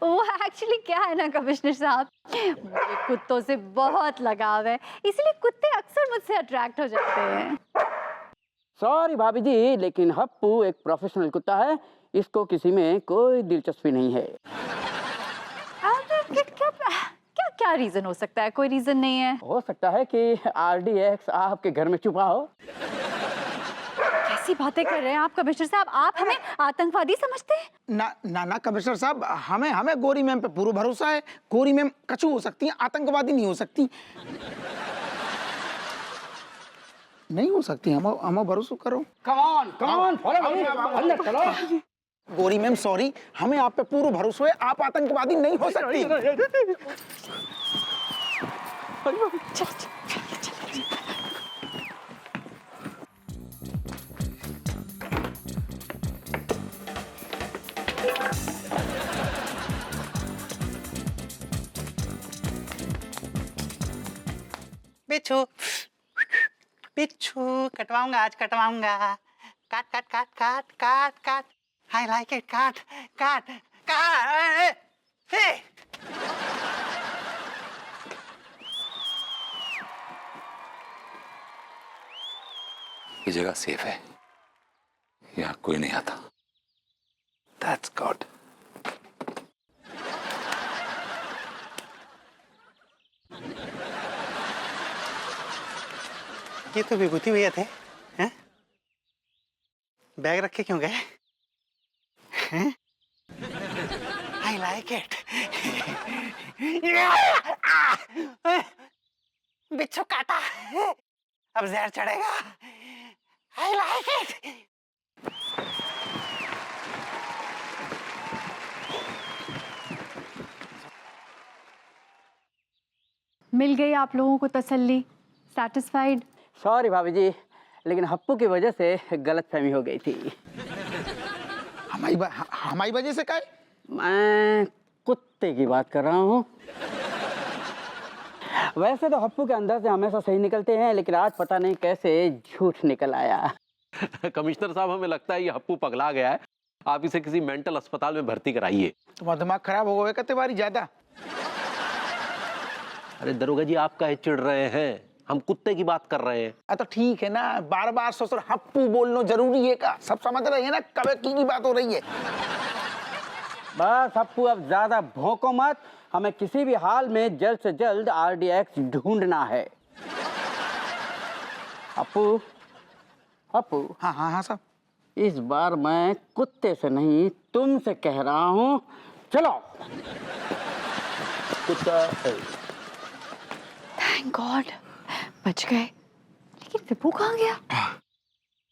वो एक्चुअली क्या है ना कमिश्नर साहब, मुझे कुत्तों से बहुत लगाव है, इसलिए कुत्ते अक्सर मुझसे अट्रैक्ट हो जाते हैं। सॉरी भाभी जी, लेकिन हप्पू एक प्रोफेशनल कुत्ता है, इसको किसी में कोई दिलचस्पी नहीं है। क्या क्या क्या रीजन हो सकता है? कोई रीजन नहीं है। हो सकता है कि RDX आपके घर में छुपा हो। कैसी बातें कर रहे हैं आप कमिश्नर साहब? आप हमें आतंकवादी समझते हैं? ना ना ना कमिश्नर साहब, हमें हमें गोरी मैम पे पूरा भरोसा है। गोरी मैम कछू हो सकती है, आतंकवादी नहीं हो सकती। नहीं हो सकती, हम भरोसा करो। कम ऑन फॉलो मी, अंदर चलो। गोरी मैम सॉरी, हमें आप पे पूरा भरोसा है, आप आतंकवादी नहीं हो सकती। बिच्छू बिच्छू कटवाऊंगा, आज कटवाऊंगा। काट काट काट काट काट काट, आई लाइक इट। काट काट काट। हे ये जगह सेफ है, यहाँ कोई नहीं आता। That's good. ये तो विभूति भैया थे, हैं? बैग रख के क्यों गए? हैं? I like it. बिच्छू काटा, अब जहर चढ़ेगा। I like it. मिल गई आप लोगों को तसल्ली? सेटिस्फाइड? सॉरी भाभी जी, लेकिन हप्पू की वजह से गलतफहमी हो गई थी। हमारी वजह से क्या है? मैं कुत्ते की बात कर रहा हूँ। वैसे तो हप्पू के अंदर से हमेशा सही निकलते हैं, लेकिन आज पता नहीं कैसे झूठ निकल आया। कमिश्नर साहब, हमें लगता है ये हप्पू पगला गया है, आप इसे किसी मेंटल अस्पताल में भर्ती कराइए। तुम्हारा दिमाग खराब हो गया कते बारी ज्यादा। अरे दरोगा जी, आप काहे चिढ़ रहे हैं? हम कुत्ते की बात कर रहे हैं। तो ठीक है ना, बार बार ससुर हप्पू बोलना जरूरी है का? सब समझ रहे हैं ना कब की बात हो रही है। बस हप्पू, अब ज्यादा भौंको मत, हमें किसी भी हाल में जल्द से जल्द RDX ढूंढना है। हप्पू हप्पू। हाँ हाँ हाँ साहब, इस बार मैं कुत्ते से नहीं तुमसे कह रहा हूँ, चलो। कुत्ता थैंक गॉड बच गए। लेकिन विभू कहाँ गया?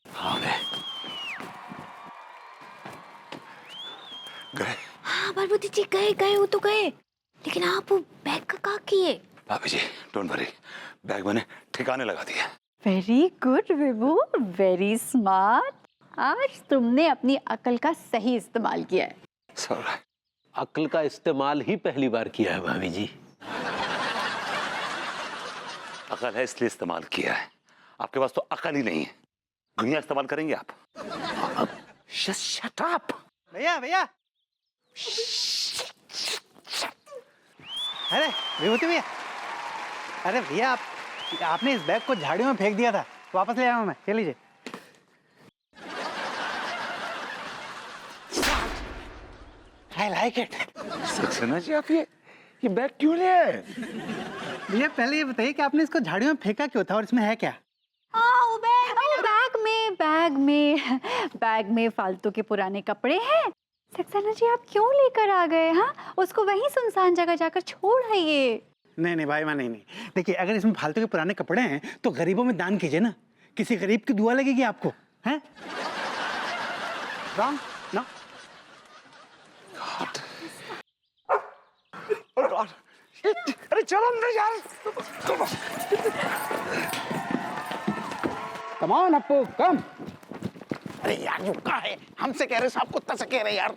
हाँ गए। हाँ पार्वती जी, गए गए, वो तो गए, लेकिन आप वो बैग का क्या किए? भाभी जी डोंट वरी, बैग मैंने ठिकाने लगा दिया। वेरी गुड विभू, वेरी स्मार्ट। आज तुमने अपनी अकल का सही इस्तेमाल किया है। सॉरी। अक्ल का इस्तेमाल ही पहली बार किया है भाभी जी। अकल है इसलिए इस्तेमाल किया है, आपके पास तो अकल ही नहीं है। दुनिया इस्तेमाल करेंगे आप। शट अप भैया भैया। अरे विभूति भैया, अरे भैया आपने इस बैग को झाड़ियों में फेंक दिया था, वापस ले आया हूं मैं, ले लीजिए। I like it. Saxena ji, आप ये बैग क्यों ले आए? भैया पहले ये बताइए कि आपने इसको झाड़ियों में फेंका क्यों था और इसमें है क्या? बैग में फालतू के पुराने कपड़े हैं। सक्सेना जी, आप क्यों लेकर आ गए? हाँ, उसको वहीं सुनसान जगह जाकर छोड़ आइए। नहीं भाई, मैं नहीं। देखिए, अगर इसमें फालतू के पुराने कपड़े हैं तो गरीबों में दान कीजिए ना, किसी गरीब की दुआ लगेगी आपको, हैं? Wrong no. अरे चलो अंदर यार। Come on Happu, come. अरे यार जो का है, हमसे कह रहे साहब, कुत्ता से कह रहे यार।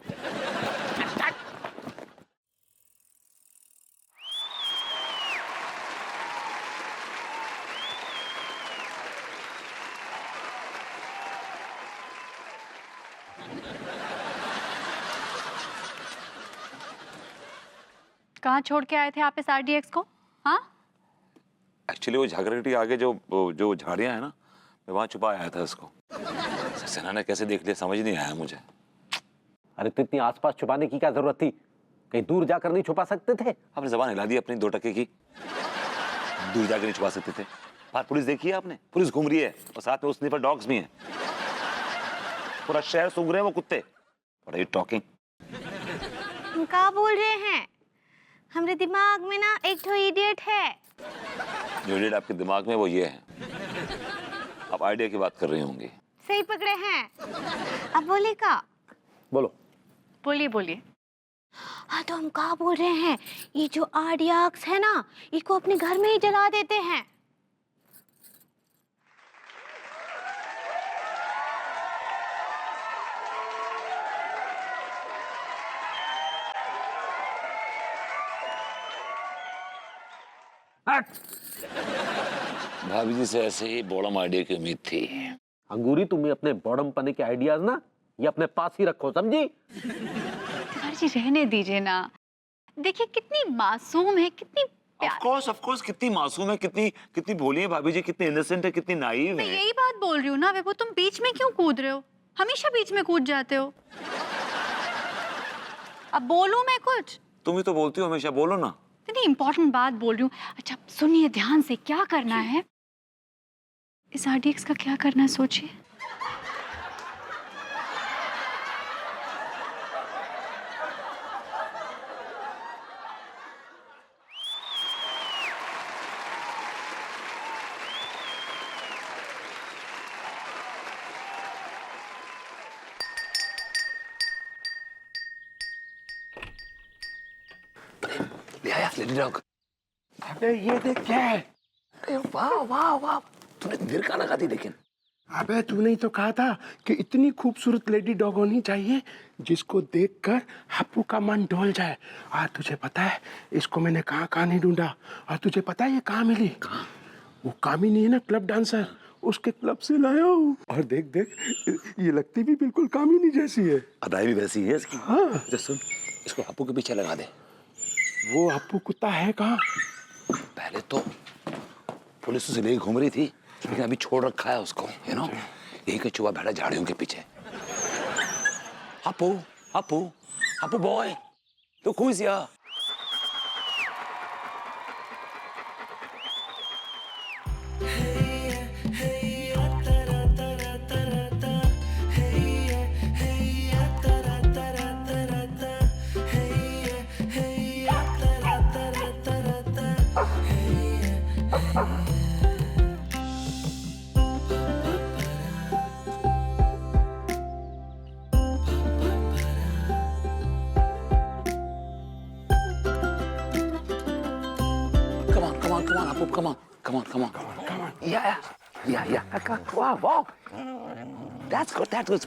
कहाँ छोड़ के आए थे आप इस RDX को? हाँ, एक्चुअली वो झाकरगटी आगे जो झाड़ियां है ना, मैं वहां छुपा आया था इसको। सक्सेना ने कैसे देख लिया समझ नहीं आया मुझे। अरे तो इतनी आसपास छुपाने की क्या जरूरत थी? कहीं दूर जाकर नहीं छुपा सकते थे? आपने जबान हिला दी अपनी 2 टके की। दूर जाकर नहीं छुपा सकते थे? बाहर पुलिस देखी है आपने? पुलिस घूम रही है और साथ में उस स्निफर डॉग्स भी हैं। पूरा शहर सूंघ रहे हैं वो कुत्ते। What are you talking? हम क्या बोल रहे हैं? हमारे दिमाग में ना एक तो इडियट है। जो इडियट आपके दिमाग में वो ये है। आप आइडिया की बात कर रही होंगी। सही पकड़े हैं। अब बोले का? बोलो। बोलिए बोलिए। हाँ तो हम क्या बोल रहे हैं, ये जो RDX है ना, इसको अपने घर में ही जला देते हैं। भाभी जी से ऐसे ही बॉडम आइडिया की उम्मीद थी। अंगूरी, तुम्हें अपने बॉडम पने के आइडियाज ना ये अपने पास ही रखो, समझी? तिवारी जी रहने दीजिए ना। देखिए कितनी मासूम है, कितनी ऑफ कोर्स कितनी मासूम है, कितनी भोली है भाभी जी, कितनी इनोसेंट है, कितनी नाइव मैं है। यही बात बोल रही हूँ ना विभू, तुम बीच में क्यों कूद रहे हो? हमेशा बीच में कूद जाते हो। अब बोलूं मैं कुछ? तुम ही तो बोलती हो हमेशा, बोलो ना। इतनी इंपॉर्टेंट बात बोल रही हूँ। अच्छा सुनिए ध्यान से, क्या करना है इस RDX का, क्या करना है सोचिए। ले आया लेडी डॉग। अबे ये देख क्या है? अरे वाह वाह वाह, तूने देर कहाँ लगा दी लेकिन। अबे तूने ही तो कहा था कि इतनी खूबसूरत लेडी डॉग होनी चाहिए जिसको देखकर हप्पू का मन डोल जाए। और तुझे पता है इसको मैंने कहाँ कहाँ नहीं ढूंढा, और तुझे पता है ये कहाँ मिली? कहाँ? वो कामिनी है ना, क्लब डांसर, उसके क्लब से लाया हूँ। और देख देख, ये लगती भी बिल्कुल कामिनी जैसी है। अदाई भी वैसी है इसकी। हाँ। जो सुन, इसको हप्पू के पीछे लगा दे। वो हप्पू कुत्ता है कहाँ? पहले तो पुलिस उसे ले घूम रही थी, लेकिन अभी छोड़ रखा है उसको, यू नो। यही का चुहा बैठा झाड़ियों के पीछे। हप्पू हप्पू हप्पू बॉय, तो who is here? Come on. Yeah. Wow. That's good. Good.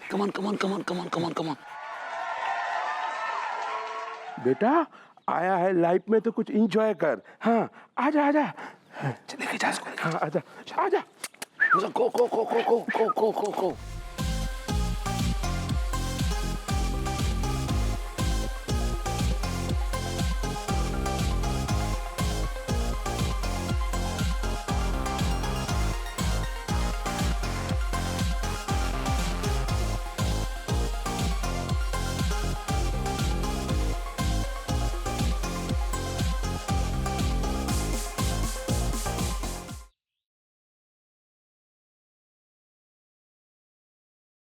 Come on. बेटा आया है लाइफ में तो कुछ इंजॉय कर। हाँ आजा आजा। लेके जा इसको। हाँ आजा आजा। Go.